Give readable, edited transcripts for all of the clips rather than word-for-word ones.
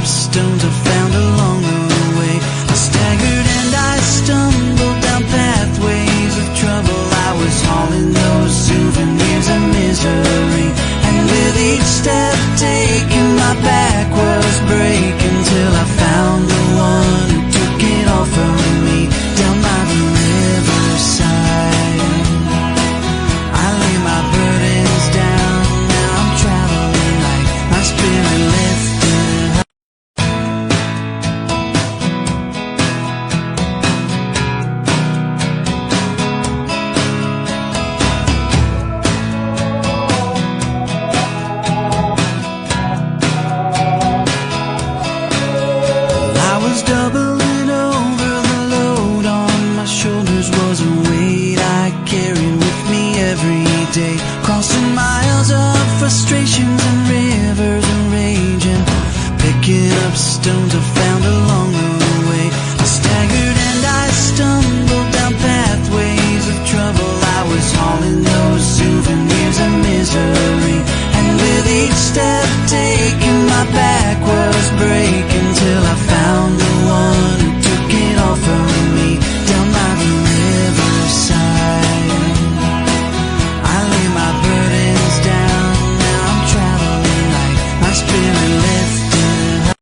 up stones I found along the way. I staggered and I stumbled down pathways of trouble. I was hauling those souvenirs of misery, and with each step taken my back was breaking, till I found the one who took it all from me down by the riverside. I lay my burdens down, now I'm traveling like my spirit lifted high. I was doubling over, the load on my shoulders was a weight I carried with me every day, crossing miles of frustrations and rivers and raging, picking up stones I found along the way. I staggered and I stumbled down pathways of trouble. I was hauling those souvenirs of misery, and with each step taken my back was breaking, till I found the one who took it all from me down by the riverside. I lay my burdens down, now I'm traveling like my spirit lifted high.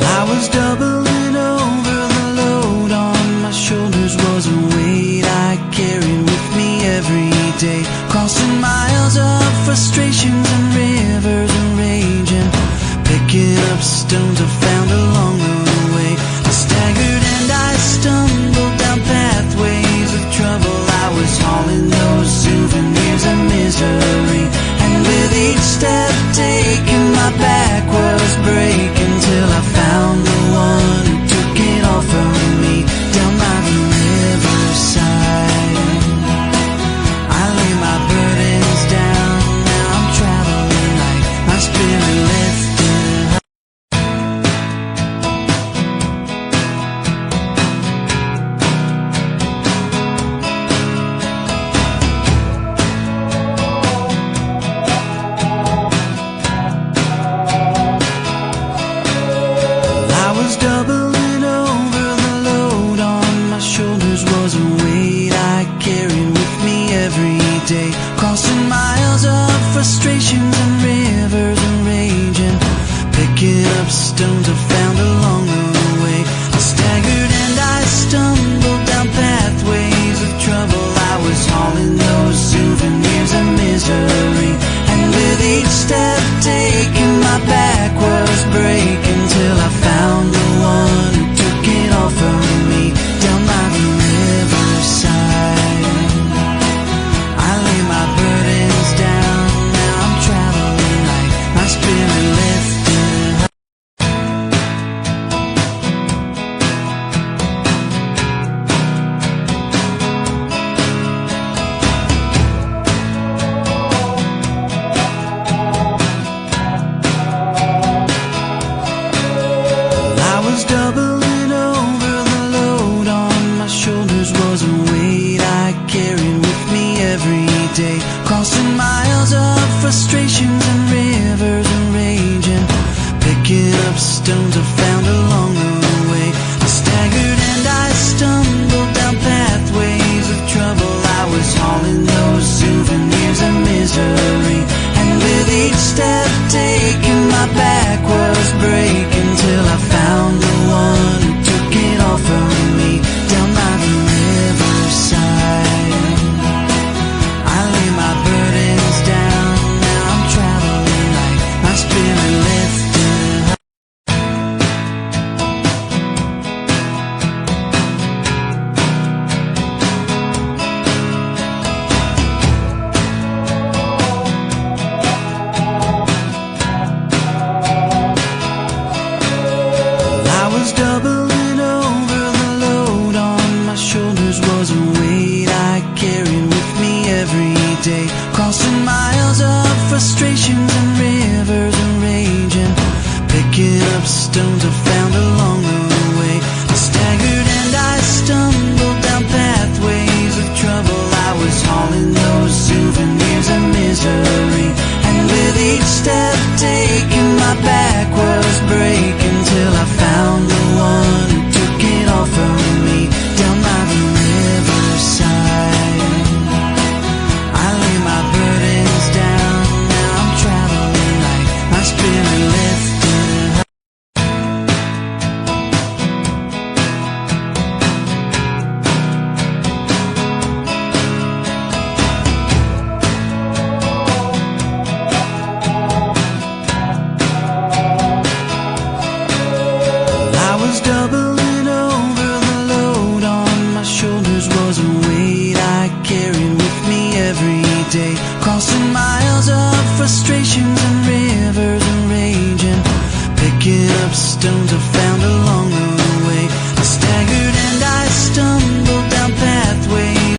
I was doubling over, the load on my shoulders was a weight I carried with me every day, crossing miles of frustrations and rivers and raging, picking up stones I found along the way. I staggered and I stumbled down pathways of trouble. I was hauling those souvenirs of misery, and with each step taken my back was breaking, till I found the one who took it all from me down by the riverside. I lay my burdens down, now I'm traveling like my spirit lifted high. I was doubling over, the load on my shoulders was a weight I carried with me every day, crossing miles of frustrations and rivers and raging, picking up stones I found along the way. I staggered and I stumbled down pathways of trouble. I was hauling those souvenirs of misery, and with each step taken my back was breaking, till I found the one who took it all from me down by the riverside. I lay my burdens down, now I'm traveling like my spirit lifted high. stones I found along the way. I staggered and I stumbled down pathways of trouble. I was hauling those souvenirs of misery, and with each step taken my back was breaking.